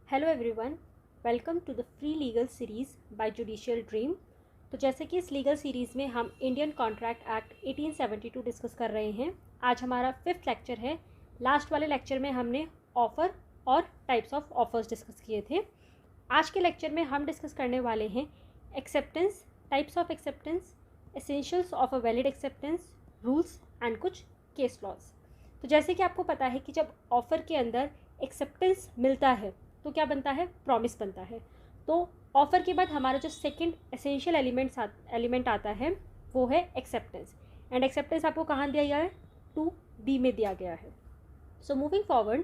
Hello everyone, welcome to the free legal series by judicial dream. तो जैसे कि इस लीगल सीरीज़ में हम इंडियन कॉन्ट्रैक्ट एक्ट 1872 डिस्कस कर रहे हैं। आज हमारा 5th लेक्चर है। लास्ट वाले लेक्चर में हमने ऑफ़र और टाइप्स ऑफ ऑफर्स डिस्कस किए थे। आज के लेक्चर में हम डिस्कस करने वाले हैं acceptance, types of acceptance, essentials of a valid acceptance, rules and कुछ केस लॉज। तो जैसे कि आपको पता है कि जब ऑफ़र के अंदर एक्सेप्टेंस मिलता है तो क्या बनता है, प्रॉमिस बनता है। तो ऑफ़र के बाद हमारा जो सेकंड एसेंशियल एलिमेंट आता है वो है एक्सेप्टेंस। एंड एक्सेप्टेंस आपको कहाँ दिया गया है, 2B में दिया गया है। सो मूविंग फॉरवर्ड,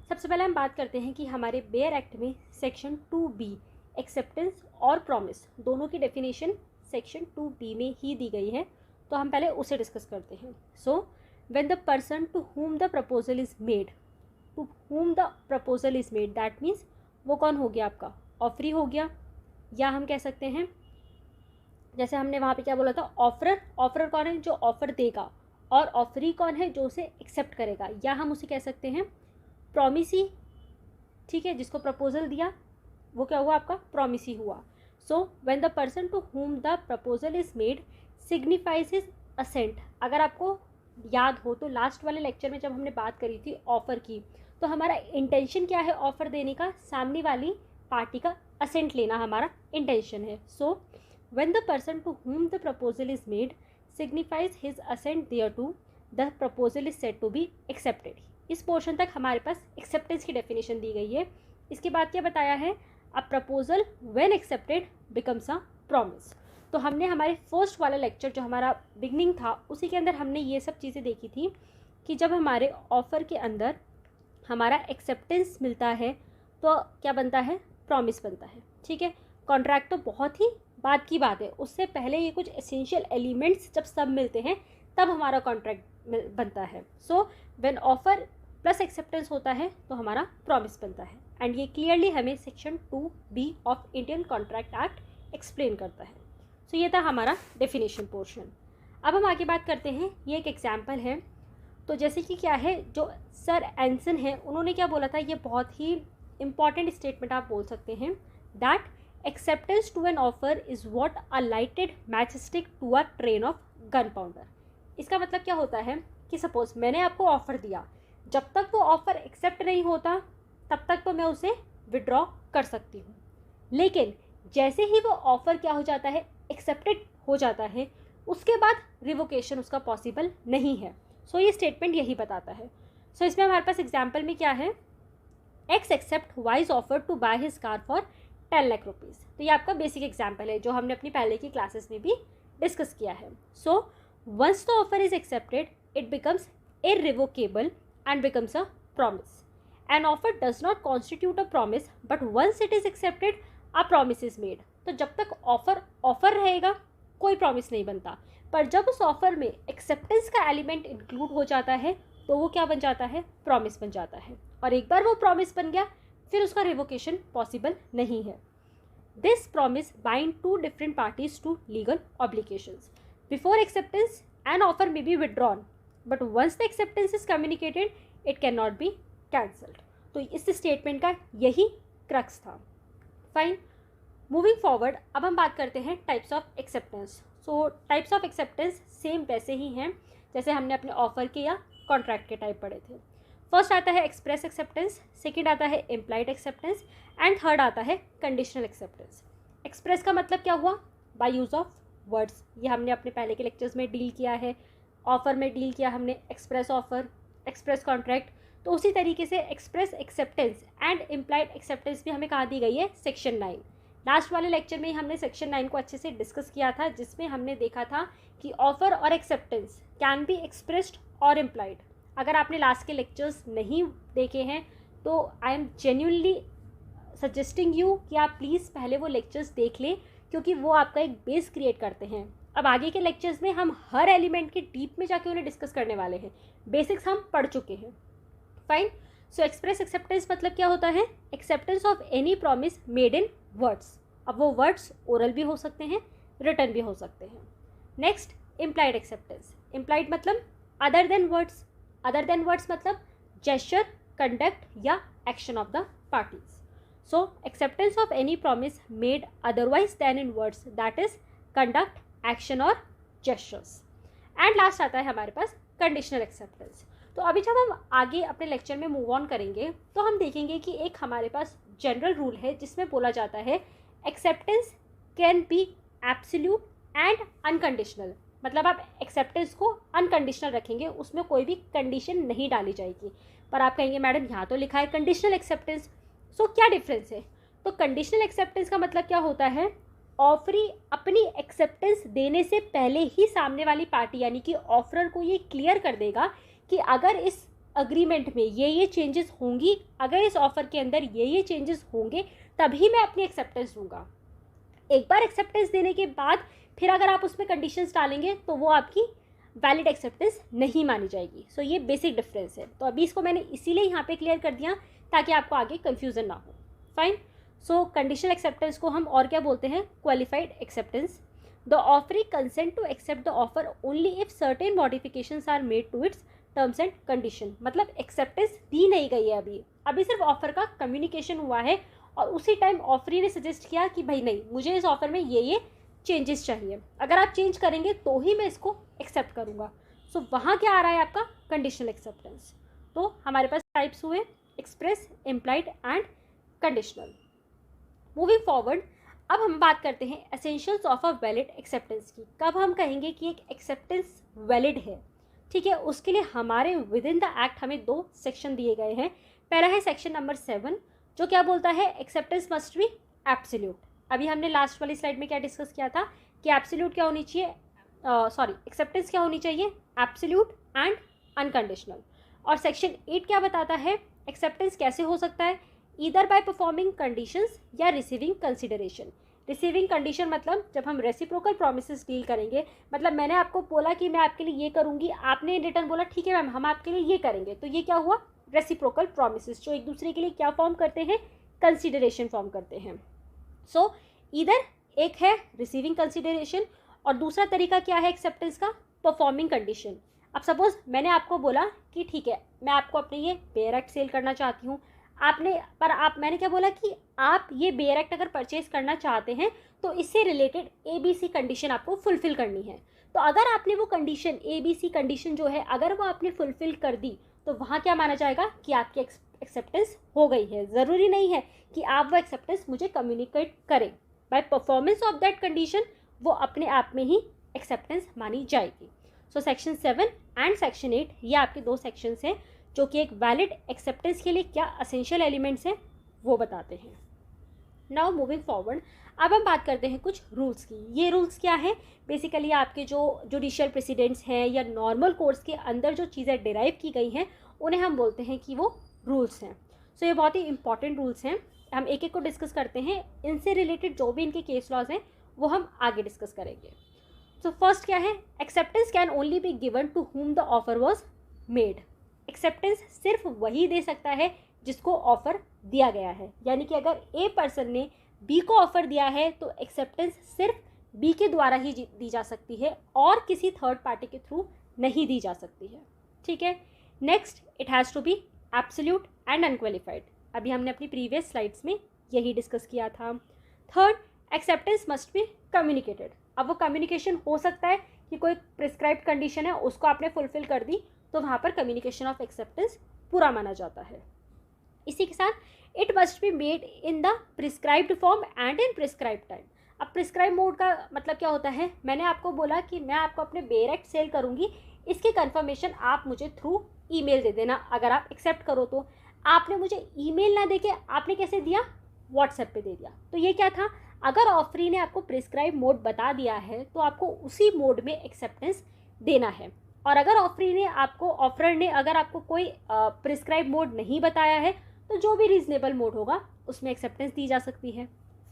सबसे पहले हम बात करते हैं कि हमारे बेयर एक्ट में सेक्शन 2B एक्सेप्टेंस और प्रॉमिस दोनों की डेफिनेशन सेक्शन 2B में ही दी गई है। तो हम पहले उसे डिस्कस करते हैं। So when the person to whom the proposal is made, to whom the proposal is made, that means वो कौन हो गया, आपका ऑफरी हो गया, या हम कह सकते हैं जैसे हमने वहाँ पे क्या बोला था, ऑफरर। ऑफरर कौन है, जो ऑफर देगा, और ऑफरी कौन है, जो उसे एक्सेप्ट करेगा, या हम उसे कह सकते हैं प्रॉमिसी। ठीक है, जिसको प्रपोजल दिया वो क्या हुआ, आपका प्रॉमिसी हुआ। So when the person to whom the proposal is made signifies his assent. अगर आपको याद हो तो लास्ट वाले लेक्चर में जब हमने बात करी थी ऑफ़र की, तो हमारा इंटेंशन क्या है ऑफ़र देने का, सामने वाली पार्टी का असेंट लेना हमारा इंटेंशन है। So when the person to whom the proposal is made signifies his assent thereto, the proposal is said to be accepted. इस पोर्शन तक हमारे पास एक्सेप्टेंस की डेफिनेशन दी गई है। इसके बाद क्या बताया है, a proposal when accepted becomes a promise. तो हमने हमारे फर्स्ट वाला लेक्चर जो हमारा बिगनिंग था उसी के अंदर हमने ये सब चीज़ें देखी थी कि जब हमारे ऑफ़र के अंदर हमारा एक्सेप्टेंस मिलता है तो क्या बनता है, प्रॉमिस बनता है। ठीक है, कॉन्ट्रैक्ट तो बहुत ही बात की बात है, उससे पहले ये कुछ एसेंशियल एलिमेंट्स जब सब मिलते हैं तब हमारा कॉन्ट्रैक्ट बनता है। So when offer plus acceptance होता है तो हमारा प्रॉमिस बनता है। एंड ये क्लियरली हमें section 2B of Indian contract act explain करता है। सो ये था हमारा डेफिनेशन पोर्शन। अब हम आगे बात करते हैं, ये एक एग्जाम्पल है। तो जैसे कि क्या है, जो सर एंसन है उन्होंने क्या बोला था, ये बहुत ही इंपॉर्टेंट स्टेटमेंट आप बोल सकते हैं, that acceptance to an offer is what a lighted matchstick to a train of gunpowder. इसका मतलब क्या होता है कि सपोज मैंने आपको ऑफ़र दिया, जब तक वो ऑफ़र एक्सेप्ट नहीं होता तब तक तो मैं उसे विड्रॉ कर सकती हूँ, लेकिन जैसे ही वो ऑफ़र क्या हो जाता है, एक्सेप्टेड हो जाता है, उसके बाद रिवोकेशन उसका पॉसिबल नहीं है। सो ये स्टेटमेंट यही बताता है। सो इसमें हमारे पास एग्जाम्पल में क्या है, X accept Y is offer to buy his car for 10 lakh rupees. तो ये आपका बेसिक एग्जाम्पल है जो हमने अपनी पहले की क्लासेस में भी डिस्कस किया है। So once the offer is accepted it becomes irrevocable and becomes a promise. An offer does not constitute a promise but once it is accepted a promise is made. तो जब तक offer रहेगा कोई promise नहीं बनता, पर जब उस ऑफर में एक्सेप्टेंस का एलिमेंट इंक्लूड हो जाता है तो वो क्या बन जाता है, प्रॉमिस बन जाता है। और एक बार वो प्रॉमिस बन गया फिर उसका रिवोकेशन पॉसिबल नहीं है। This promise bind two different parties to legal obligations. Before acceptance an offer may be withdrawn but once the acceptance is communicated it can not be cancelled. तो इस स्टेटमेंट का यही क्रक्स था। Fine, moving forward, अब हम बात करते हैं types of acceptance. So types of acceptance same वैसे ही हैं जैसे हमने अपने ऑफर के या कॉन्ट्रैक्ट के टाइप पढ़े थे। फर्स्ट आता है एक्सप्रेस एक्सेप्टेंस, सेकंड आता है इम्प्लाइड एक्सेप्टेंस, एंड थर्ड आता है कंडीशनल एक्सेप्टेंस। एक्सप्रेस का मतलब क्या हुआ, बाय यूज ऑफ वर्ड्स। ये हमने अपने पहले के लेक्चर्स में डील किया है, ऑफर में डील किया हमने एक्सप्रेस ऑफर, एक्सप्रेस कॉन्ट्रैक्ट। तो उसी तरीके से express acceptance and implied acceptance भी हमें कहाँ दी गई है, सेक्शन 9। लास्ट वाले लेक्चर में ही हमने सेक्शन 9 को अच्छे से डिस्कस किया था, जिसमें हमने देखा था कि ऑफर और एक्सेप्टेंस कैन बी एक्सप्रेस्ड और इम्प्लाइड। अगर आपने लास्ट के लेक्चर्स नहीं देखे हैं तो I am genuinely suggesting you कि आप प्लीज़ पहले वो लेक्चर्स देख लें, क्योंकि वो आपका एक बेस क्रिएट करते हैं। अब आगे के लेक्चर्स में हम हर एलिमेंट के डीप में जाके उन्हें डिस्कस करने वाले हैं, बेसिक्स हम पढ़ चुके हैं। फाइन, सो एक्सप्रेस एक्सेप्टेंस मतलब क्या होता है, acceptance of any promise made in words. अब वो वर्ड्स ओरल भी हो सकते हैं, रिटन भी हो सकते हैं। Next, implied acceptance. इम्प्लाइड मतलब other than words. Other than words मतलब जेस्चर, कंडक्ट या action of the parties. So acceptance of any promise made otherwise than in words, that is conduct, action और gestures. And last आता है हमारे पास conditional acceptance. तो अभी जब हम आगे अपने लेक्चर में मूव ऑन करेंगे तो हम देखेंगे कि एक हमारे पास जनरल रूल है जिसमें बोला जाता है acceptance can be absolute and unconditional. मतलब आप एक्सेप्टेंस को अनकंडीशनल रखेंगे, उसमें कोई भी कंडीशन नहीं डाली जाएगी। पर आप कहेंगे मैडम यहाँ तो लिखा है कंडीशनल एक्सेप्टेंस, सो क्या डिफरेंस है? तो कंडीशनल एक्सेप्टेंस का मतलब क्या होता है? ऑफरी अपनी एक्सेप्टेंस देने से पहले ही सामने वाली पार्टी यानी कि ऑफरर को ये क्लियर कर देगा कि अगर इस अग्रीमेंट में ये चेंजेस होंगी, अगर इस ऑफर के अंदर ये चेंजेस होंगे, तभी मैं अपनी एक्सेप्टेंस दूंगा। एक बार एक्सेप्टेंस देने के बाद फिर अगर आप उसमें कंडीशंस डालेंगे तो वो आपकी वैलिड एक्सेप्टेंस नहीं मानी जाएगी। सो ये बेसिक डिफरेंस है। तो अभी इसको मैंने इसीलिए यहाँ पे क्लियर कर दिया ताकि आपको आगे कंफ्यूजन ना हो। फाइन। सो कंडीशनल एक्सेप्टेंस को हम और क्या बोलते हैं? Qualified acceptance. The offeree consent to accept the offer only if certain modifications are made to its terms and condition. मतलब एक्सेप्टेंस दी नहीं गई है, अभी सिर्फ ऑफर का कम्युनिकेशन हुआ है और उसी टाइम ऑफरी ने सजेस्ट किया कि भाई नहीं, मुझे इस ऑफर में ये चेंजेस चाहिए, अगर आप चेंज करेंगे तो ही मैं इसको एक्सेप्ट करूँगा। सो वहाँ क्या आ रहा है आपका? Conditional acceptance. तो हमारे पास टाइप्स हुए express, implied and conditional. Moving forward, अब हम बात करते हैं essentials of a valid acceptance की। कब हम कहेंगे कि एक एक्सेप्टेंस वैलिड है? ठीक है, उसके लिए हमारे विद इन द एक्ट हमें 2 सेक्शन दिए गए हैं। पहला है सेक्शन नंबर 7 जो क्या बोलता है? Acceptance must B absolute. अभी हमने लास्ट वाली स्लाइड में क्या डिस्कस किया था कि एब्सोल्यूट क्या होनी चाहिए, एक्सेप्टेंस क्या होनी चाहिए? Absolute and unconditional. और सेक्शन 8 क्या बताता है? एक्सेप्टेंस कैसे हो सकता है? ईदर बाय परफॉर्मिंग कंडीशंस या रिसीविंग कंसिडरेशन। रिसीविंग कंडीशन मतलब जब हम रेसिप्रोकल प्रोमिसेस डील करेंगे, मतलब मैंने आपको बोला कि मैं आपके लिए ये करूँगी, आपने इन रिटर्न बोला ठीक है मैम हम आपके लिए ये करेंगे, तो ये क्या हुआ? रेसिप्रोकल प्रोमिसेस जो एक दूसरे के लिए क्या फॉर्म करते हैं? कंसिडरेशन फॉर्म करते हैं। सो ईदर एक है रिसीविंग कंसिडरेशन और दूसरा तरीका क्या है एक्सेप्टेंस का? Performing condition. अब सपोज मैंने आपको बोला कि ठीक है मैं आपको अपने ये बेयर एक्ट सेल करना चाहती हूँ, मैंने क्या बोला कि आप ये बेयर एक्ट अगर परचेज करना चाहते हैं तो इससे रिलेटेड ABC कंडीशन आपको फुलफिल करनी है। तो अगर आपने वो कंडीशन ABC कंडीशन जो है अगर वो आपने फुलफिल कर दी तो वहाँ क्या माना जाएगा कि आपकी एक्सेप्टेंस हो गई है। ज़रूरी नहीं है कि आप वो एक्सेप्टेंस मुझे कम्युनिकेट करें, by performance of that condition वो अपने आप में ही एक्सेप्टेंस मानी जाएगी। सो सेक्शन 7 एंड सेक्शन 8 ये आपके 2 सेक्शंस हैं जो कि एक वैलिड एक्सेप्टेंस के लिए क्या असेंशियल एलिमेंट्स हैं वो बताते हैं। नाउ मूविंग फॉरवर्ड, अब हम बात करते हैं कुछ रूल्स की। ये रूल्स क्या है? बेसिकली आपके जो जुडिशियल प्रेसिडेंट्स हैं या नॉर्मल कोर्ट्स के अंदर जो चीज़ें डिराइव की गई हैं उन्हें हम बोलते हैं कि वो रूल्स हैं। सो ये बहुत ही इंपॉर्टेंट रूल्स हैं, हम एक एक को डिस्कस करते हैं। इनसे रिलेटेड जो भी इनके केस लॉज हैं वो हम आगे डिस्कस करेंगे। सो फर्स्ट क्या है? Acceptance can only be given to whom the offer was made. Acceptance सिर्फ वही दे सकता है जिसको ऑफर दिया गया है, यानी कि अगर ए पर्सन ने बी को ऑफर दिया है तो एक्सेप्टेंस सिर्फ बी के द्वारा ही दी जा सकती है और किसी थर्ड पार्टी के थ्रू नहीं दी जा सकती है। ठीक है, next it has to be absolute and unqualified. अभी हमने अपनी प्रीवियस स्लाइड्स में यही डिस्कस किया था। Third, acceptance must be communicated. अब वो कम्युनिकेशन हो सकता है कि कोई प्रिस्क्राइब्ड कंडीशन है उसको आपने फुलफिल कर दी तो वहाँ पर कम्युनिकेशन ऑफ एक्सेप्टेंस पूरा माना जाता है। इसी के साथ it must be made in the prescribed form and in prescribed time. अब प्रिस्क्राइब मोड का मतलब क्या होता है? मैंने आपको बोला कि मैं आपको अपने बेयर एक्ट सेल करूँगी, इसकी कंफर्मेशन आप मुझे थ्रू ईमेल दे देना, अगर आप एक्सेप्ट करो तो। आपने मुझे ईमेल ना देके आपने कैसे दिया? व्हाट्सएप पे दे दिया। तो ये क्या था? अगर ऑफरी ने आपको प्रिस्क्राइब मोड बता दिया है तो आपको उसी मोड में एक्सेप्टेंस देना है, और अगर ऑफरर ने अगर आपको कोई प्रिस्क्राइब मोड नहीं बताया है तो जो भी रीजनेबल मोड होगा उसमें एक्सेप्टेंस दी जा सकती है।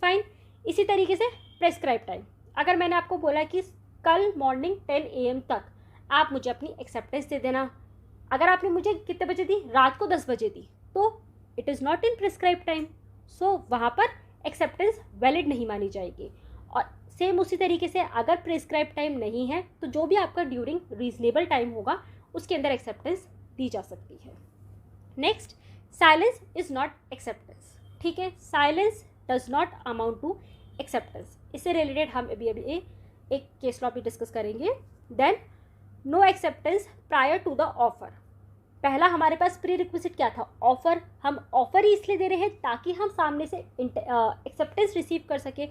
फाइन। इसी तरीके से प्रिस्क्राइब टाइम, अगर मैंने आपको बोला कि कल मॉर्निंग 10 AM तक आप मुझे अपनी एक्सेप्टेंस दे देना, अगर आपने मुझे कितने बजे दी? रात को 10 बजे दी, तो it is not in prescribe time. So वहाँ पर एक्सेप्टेंस वैलिड नहीं मानी जाएगी। और सेम उसी तरीके से अगर प्रिस्क्राइब टाइम नहीं है तो जो भी आपका ड्यूरिंग रीजनेबल टाइम होगा उसके अंदर एक्सेप्टेंस दी जा सकती है। Next, silence is not acceptance. ठीक है, silence does not amount to acceptance. इससे रिलेटेड हम अभी एक केस लॉ भी डिस्कस करेंगे। Then no acceptance prior to the offer. पहला हमारे पास प्री रिक्विजिट क्या था, ऑफर। हम ऑफर ही इसलिए दे रहे हैं ताकि हम सामने से एक्सेप्टेंस रिसीव कर सके।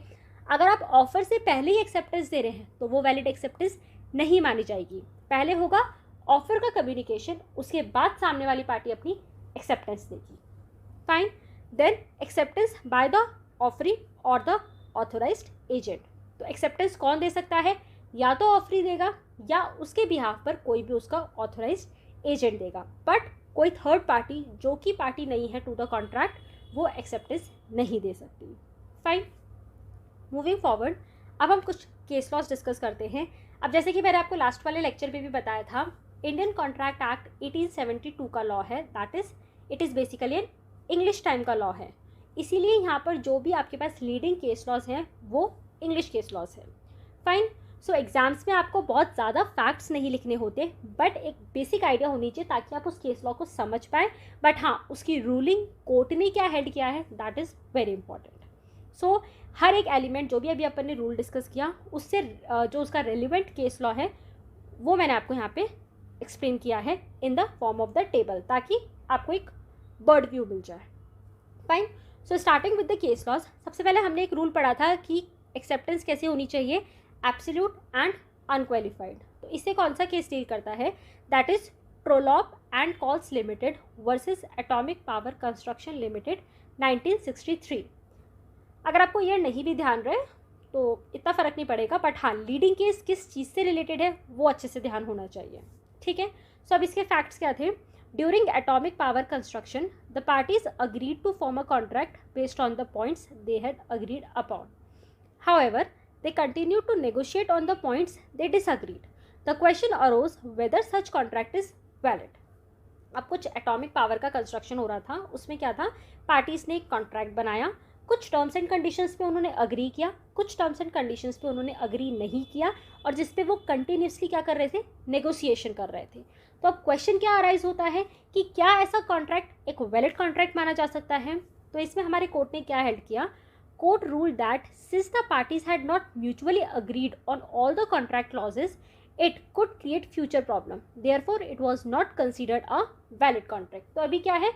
अगर आप ऑफर से पहले ही एक्सेप्टेंस दे रहे हैं तो वो वैलिड एक्सेप्टेंस नहीं मानी जाएगी। पहले होगा ऑफर का कम्युनिकेशन, उसके बाद सामने वाली पार्टी अपनी एक्सेप्टेंस देगी। Fine. Then acceptance by the offering और द ऑथोराइज्ड एजेंट। तो एक्सेप्टेंस कौन दे सकता है, या तो ऑफरी देगा या उसके बिहाफ पर कोई भी उसका ऑथोराइज्ड एजेंट देगा, बट कोई थर्ड पार्टी जो कि पार्टी नहीं है टू द कॉन्ट्रैक्ट वो एक्सेप्टेंस नहीं दे सकती। फाइन। मूविंग फॉरवर्ड, अब हम कुछ केस लॉज डिस्कस करते हैं। अब जैसे कि मैंने आपको लास्ट वाले लेक्चर में भी बताया था, इंडियन कॉन्ट्रैक्ट एक्ट 1872 का लॉ है, that is it is basically an English time का लॉ है। इसीलिए यहाँ पर जो भी आपके पास लीडिंग केस लॉज हैं वो इंग्लिश केस लॉज है। फाइन। सो एग्जाम्स में आपको बहुत ज़्यादा फैक्ट्स नहीं लिखने होते, बट एक बेसिक आइडिया होनी चाहिए ताकि आप उस केस लॉ को समझ पाए। बट हाँ, उसकी रूलिंग कोर्ट ने क्या हेल्ड किया है दैट इज़ वेरी इंपॉर्टेंट। सो हर एक एलिमेंट जो भी अभी अपन ने रूल डिस्कस किया उससे जो उसका रेलिवेंट केस लॉ है वो मैंने आपको यहाँ पे एक्सप्लेन किया है in the form of the table, ताकि आपको एक बर्ड व्यू मिल जाए। Fine. So starting with the case laws, सबसे पहले हमने एक रूल पढ़ा था कि एक्सेप्टेंस कैसे होनी चाहिए, एब्सोल्यूट एंड अनक्वालिफाइड। तो इससे कौन सा केस डील करता है, that is Trollope and Colls limited versus atomic power construction limited 1963। अगर आपको ईयर नहीं भी ध्यान रहे तो इतना फ़र्क नहीं पड़ेगा, बट हाँ लीडिंग केस किस चीज़ से रिलेटेड है वो अच्छे से ध्यान होना चाहिए। ठीक है। सो अब इसके फैक्ट्स क्या थे। During atomic power construction the parties agreed to form a contract based on the points they had agreed upon. However they continued to negotiate on the points they disagreed. The question arose whether such contract is valid. अब कुछ atomic power का construction हो रहा था, उसमें क्या था, parties ने एक कॉन्ट्रैक्ट बनाया, कुछ टर्म्स एंड कंडीशंस पे उन्होंने अग्री किया, कुछ टर्म्स एंड कंडीशंस पे उन्होंने अग्री नहीं किया, और जिस पे वो कंटिन्यूसली क्या कर रहे थे, नेगोशिएशन कर रहे थे। तो अब क्वेश्चन क्या अराइज होता है कि क्या ऐसा कॉन्ट्रैक्ट एक वैलिड कॉन्ट्रैक्ट माना जा सकता है। तो इसमें हमारे कोर्ट ने क्या हेल्ड किया, court ruled that since the parties had not mutually agreed on all the contract clauses, it could create future problem. Therefore, it was not considered a valid contract. तो अभी क्या है,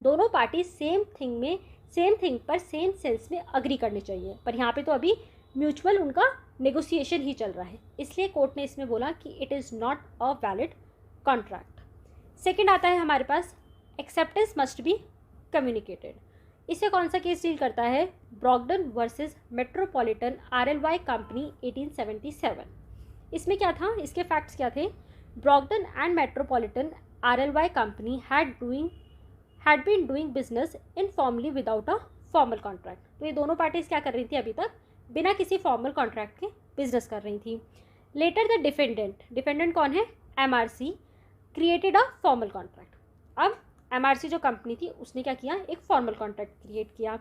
दोनों पार्टी सेम थिंग पर same sense में agree करनी चाहिए, पर यहाँ पे तो अभी म्यूचुअल उनका नेगोशिएशन ही चल रहा है, इसलिए कोर्ट ने इसमें बोला कि it is not a valid contract. Second आता है हमारे पास एक्सेप्टेंस मस्ट बी कम्युनिकेटेड। इसे कौन सा केस डील करता है, Brogden versus metropolitan RLY company 1877। इसमें क्या था, इसके फैक्ट्स क्या थे, Brogden and metropolitan RLY company had been doing business informally without a formal contract. तो ये दोनों पार्टीज क्या कर रही थी, अभी तक बिना किसी फॉर्मल कॉन्ट्रैक्ट के बिजनेस कर रही थी। लेटर द डिफेंडेंट कौन है, MRC created a formal contract. अब MRC जो कंपनी थी उसने क्या किया, एक फॉर्मल कॉन्ट्रैक्ट क्रिएट किया।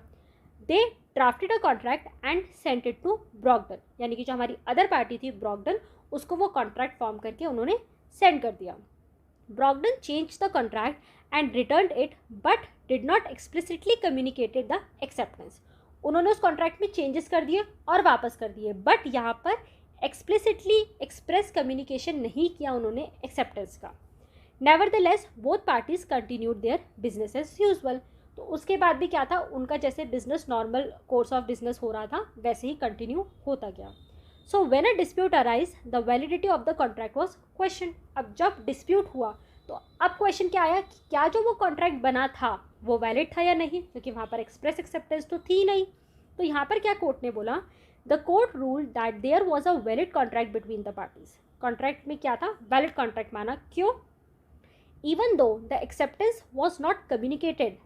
They drafted a contract and sent it to Brogden, यानी कि जो हमारी अदर पार्टी थी ब्रॉगडन, उसको वो कॉन्ट्रैक्ट फॉर्म करके उन्होंने सेंड कर दिया। Brogden change the contract and return it but did not explicitly communicated the acceptance. उन्होंने उस कॉन्ट्रैक्ट में चेंजेस कर दिए और वापस कर दिए, बट यहाँ पर एक्सप्लिसिटली एक्सप्रेस कम्युनिकेशन नहीं किया उन्होंने एक्सेप्टेंस का। Nevertheless both parties continued their business as usual. तो उसके बाद भी क्या था, उनका जैसे business normal course of business हो रहा था वैसे ही कंटिन्यू होता गया। So when a dispute arise the validity of the contract was question. अब जब डिस्प्यूट हुआ तो अब क्वेश्चन क्या आया कि क्या जो वो कॉन्ट्रैक्ट बना था वो वैलिड था या नहीं, क्योंकि वहाँ पर एक्सप्रेस एक्सेप्टेंस तो थी नहीं। तो यहाँ पर क्या कोर्ट ने बोला, the court ruled that there was a valid contract between the parties. Contract में क्या था, वैलिड कॉन्ट्रैक्ट माना। क्यों, even though the acceptance was not communicated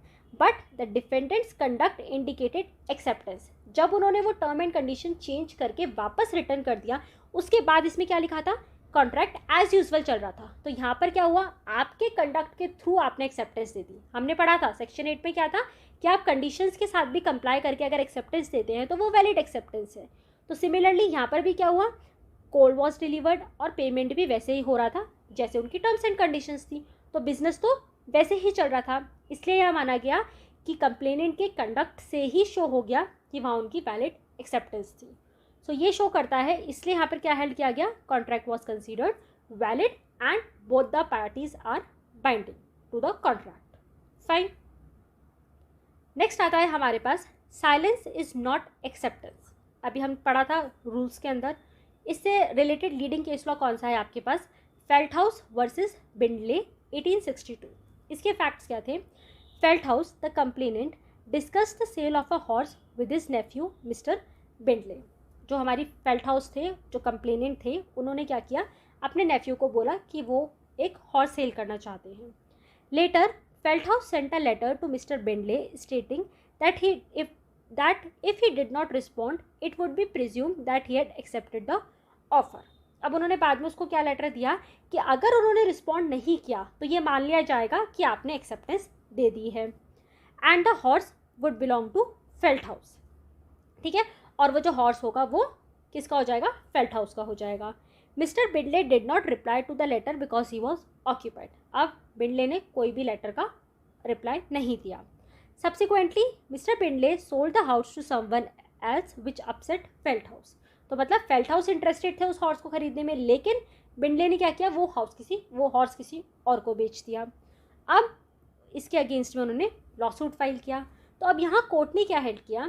but the defendant's conduct indicated acceptance। जब उन्होंने वो टर्म एंड कंडीशन चेंज करके वापस रिटर्न कर दिया, उसके बाद इसमें क्या लिखा था, कॉन्ट्रैक्ट एज यूजुअल चल रहा था। तो यहाँ पर क्या हुआ, आपके कंडक्ट के थ्रू आपने एक्सेप्टेंस दे दी। हमने पढ़ा था सेक्शन 8 में क्या था कि आप कंडीशंस के साथ भी कंप्लाई करके अगर एक्सेप्टेंस देते हैं तो वो वैलिड एक्सेप्टेंस है। तो सिमिलरली यहाँ पर भी क्या हुआ, कोल वॉज डिलीवर्ड और पेमेंट भी वैसे ही हो रहा था जैसे उनकी टर्म्स एंड कंडीशंस थी, तो बिजनेस तो वैसे ही चल रहा था। इसलिए यह माना गया कि कंप्लेनेंट के कंडक्ट से ही शो हो गया कि वहाँ उनकी वैलिड एक्सेप्टेंस थी। सो ये शो करता है, इसलिए यहाँ पर क्या हेल्ड किया गया, contract was considered valid and both the parties are binding to the contract. Fine. Next आता है हमारे पास साइलेंस इज नॉट एक्सेप्टेंस। अभी हम पढ़ा था रूल्स के अंदर, इससे रिलेटेड लीडिंग केस लॉ कौन सा है आपके पास, फेल्टहाउस वर्सेस बिंडले 1862। इसके फैक्ट्स क्या थे, Felthouse the complainant discuss the sale of a horse with his nephew mister Bindley. जो हमारी फेल्टहाउस थे, जो कंप्लेनेंट थे, उन्होंने क्या किया, अपने नेफ्यू को बोला कि वो एक हॉर्स सेल करना चाहते हैं। Letter Felthouse sent a letter to mister Bindley stating that if he did not respond it would be presumed that he had accepted the offer। अब उन्होंने बाद में उसको क्या लेटर दिया कि अगर उन्होंने रिस्पॉन्ड नहीं किया तो ये मान लिया जाएगा कि आपने एक्सेप्टेंस दे दी है, and the horse would belong to Felthouse. ठीक है, और वो जो हॉर्स होगा वो किसका हो जाएगा, फेल्टहाउस का हो जाएगा। Mister Bindley did not reply to the letter because he was occupied. अब बिंडले ने कोई भी लेटर का रिप्लाई नहीं दिया। Subsequently, Mr. Bindley sold the house to someone else, which upset Feldhaus। तो मतलब फेल्टहाउस इंटरेस्टेड थे उस हॉर्स को खरीदने में, लेकिन बिंडले ने क्या किया, वो हॉर्स किसी और को बेच दिया। अब इसके अगेंस्ट में उन्होंने लॉसूट फाइल किया। तो अब यहाँ कोर्ट ने क्या हेल्ड किया,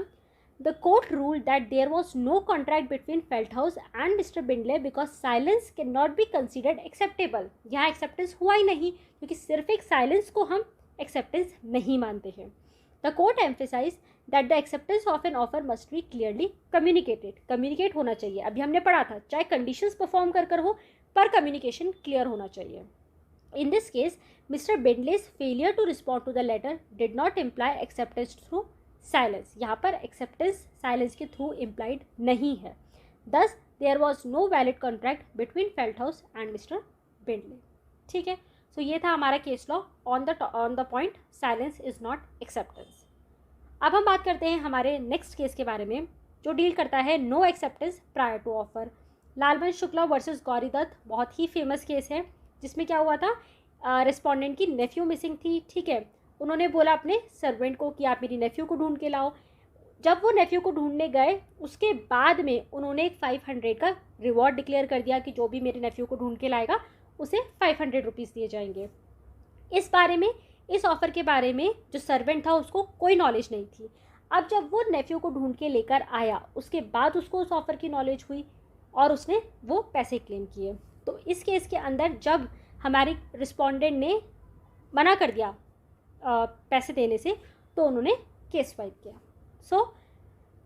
the court ruled that there was no contract between Felthouse and mister Bindley because silence can not be considered acceptable. यहाँ एक्सेप्टेंस हुआ ही नहीं, क्योंकि सिर्फ एक साइलेंस को हम एक्सेप्टेंस नहीं मानते हैं। The court emphasized that the acceptance of an offer must be clearly communicated। Communicate होना चाहिए, अभी हमने पढ़ा था, चाहे कंडीशंस परफॉर्म कर हो पर कम्युनिकेशन क्लियर होना चाहिए। In this case, Mr. Bindley's failure to respond to the letter did not imply acceptance through silence। यहाँ पर acceptance silence के थ्रू implied नहीं है। Thus, there was no valid contract between Feldhaus and Mr. Bindley। ठीक है, सो ये था हमारा case law on the point silence is not acceptance. अब हम बात करते हैं हमारे नेक्स्ट केस के बारे में, जो डील करता है no acceptance prior to offer. Lalman Shukla versus Gauri Dutt बहुत ही फेमस केस है, जिसमें क्या हुआ था, रिस्पोंडेंट की नेफ्यू मिसिंग थी। ठीक है, उन्होंने बोला अपने सर्वेंट को कि आप मेरी नेफ्यू को ढूंढ के लाओ। जब वो नेफ्यू को ढूंढने गए, उसके बाद में उन्होंने एक 500 का रिवॉर्ड डिक्लेयर कर दिया कि जो भी मेरे नेफ्यू को ढूंढ के लाएगा उसे 500 रुपीज़ दिए जाएंगे। इस बारे में, इस ऑफ़र के बारे में जो सर्वेंट था उसको कोई नॉलेज नहीं थी। अब जब वो नेफ्यू को ढूंढ के लेकर आया, उसके बाद उसको उस ऑफ़र की नॉलेज हुई और उसने वो पैसे क्लेम किए। तो इस केस के अंदर जब हमारी रिस्पोंडेंट ने मना कर दिया पैसे देने से, तो उन्होंने केस फाइल किया। So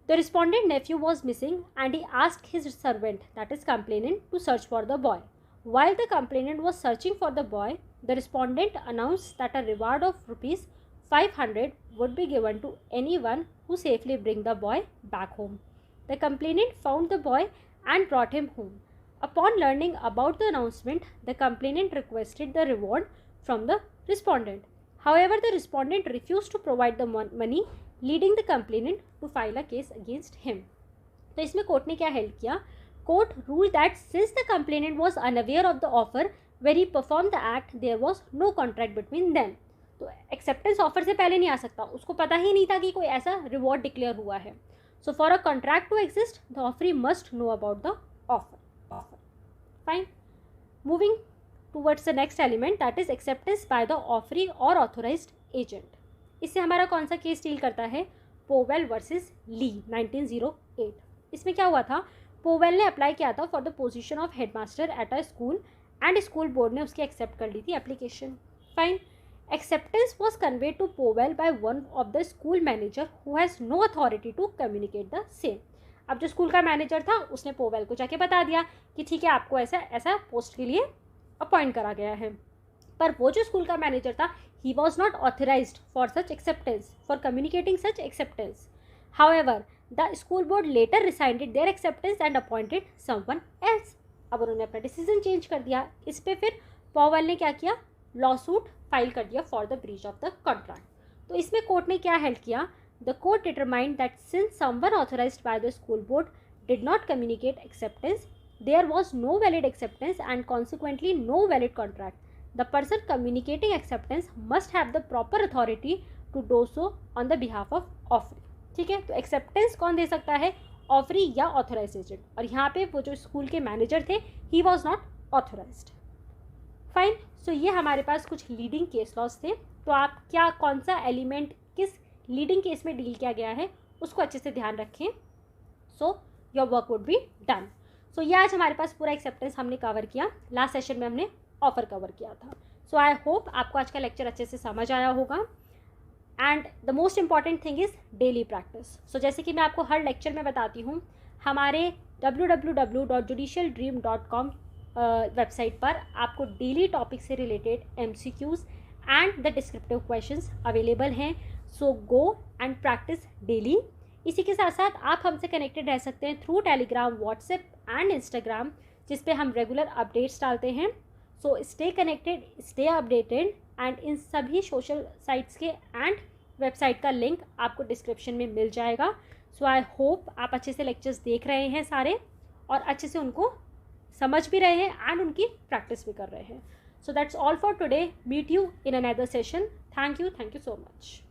the respondent nephew was missing and he asked his servant that is complainant to search for the boy. While the complainant was searching for the boy, the respondent announced that a reward of rupees 500 would be given to anyone who safely bring the boy back home. The complainant found the boy and brought him home. Upon learning about the announcement, the complainant requested the reward from the respondent. However, the respondent refused to provide the money, leading the complainant to file a case against him. तो इसमें court ने क्या held किया, court ruled that since the complainant was unaware of the offer where he performed the act, there was no contract between them। तो acceptance offer से पहले नहीं आ सकता, उसको पता ही नहीं था कि कोई ऐसा रिवॉर्ड डिक्लेयर हुआ है। So for a contract to exist the offeree must know about the offer. Fine, moving towards the next element that is acceptance by the offeree और ऑथोराइज्ड एजेंट। इससे हमारा कौन सा केस डील करता है, Powell versus ली 1908। इसमें क्या हुआ था, पोवेल ने अप्लाई किया था for the position of headmaster at a school and school board ने उसकी एक्सेप्ट कर ली थी application. Fine, acceptance was conveyed to Powell by one of the school manager who has no authority to communicate the same. अब जो school का manager था उसने पोवेल को जाके बता दिया कि ठीक है, आपको ऐसा पोस्ट के लिए अपॉइंट करा गया है, पर वो जो स्कूल का मैनेजर था ही was not authorised for such acceptance, for communicating such acceptance. However the school board later rescinded their acceptance and appointed someone else। अब उन्होंने अपना डिसीजन चेंज कर दिया। इस पे फिर पॉवेल ने क्या किया, लॉसूट फाइल कर दिया for the breach of the contract. तो इसमें कोर्ट ने क्या हेल्ड किया, the court determined that since someone authorized by the school board did not communicate acceptance, there was no valid acceptance and consequently no valid contract. The person communicating acceptance must have the proper authority to do so on the behalf of offeree. ठीक है, तो acceptance कौन दे सकता है, offeree या authorise agent, और यहाँ पे वो जो स्कूल के मैनेजर थे he was not authorised. Fine, so ये हमारे पास कुछ लीडिंग केस लॉज थे। तो आप क्या कौन सा एलिमेंट किस लीडिंग केस में डील किया गया है उसको अच्छे से ध्यान रखें, so your work would be done. So ये आज हमारे पास पूरा एक्सेप्टेंस हमने कवर किया, लास्ट सेशन में हमने ऑफर कवर किया था। सो आई होप आपको आज का लेक्चर अच्छे से समझ आया होगा। And the most important thing is daily practice. So जैसे कि मैं आपको हर लेक्चर में बताती हूँ, हमारे www.judicialdream.com वेबसाइट पर आपको डेली टॉपिक से related MCQs and the descriptive questions available हैं। सो गो एंड प्रैक्टिस डेली। इसी के साथ साथ आप हमसे कनेक्टेड रह सकते हैं through Telegram, WhatsApp and Instagram, जिस पे हम रेगुलर अपडेट्स डालते हैं। So stay connected, stay updated, and in सभी सोशल साइट्स के एंड वेबसाइट का लिंक आपको डिस्क्रिप्शन में मिल जाएगा। सो आई होप आप अच्छे से लेक्चर्स देख रहे हैं सारे, और अच्छे से उनको समझ भी रहे हैं एंड उनकी प्रैक्टिस भी कर रहे हैं। So that's all for today. Meet you in another session. Thank you so much.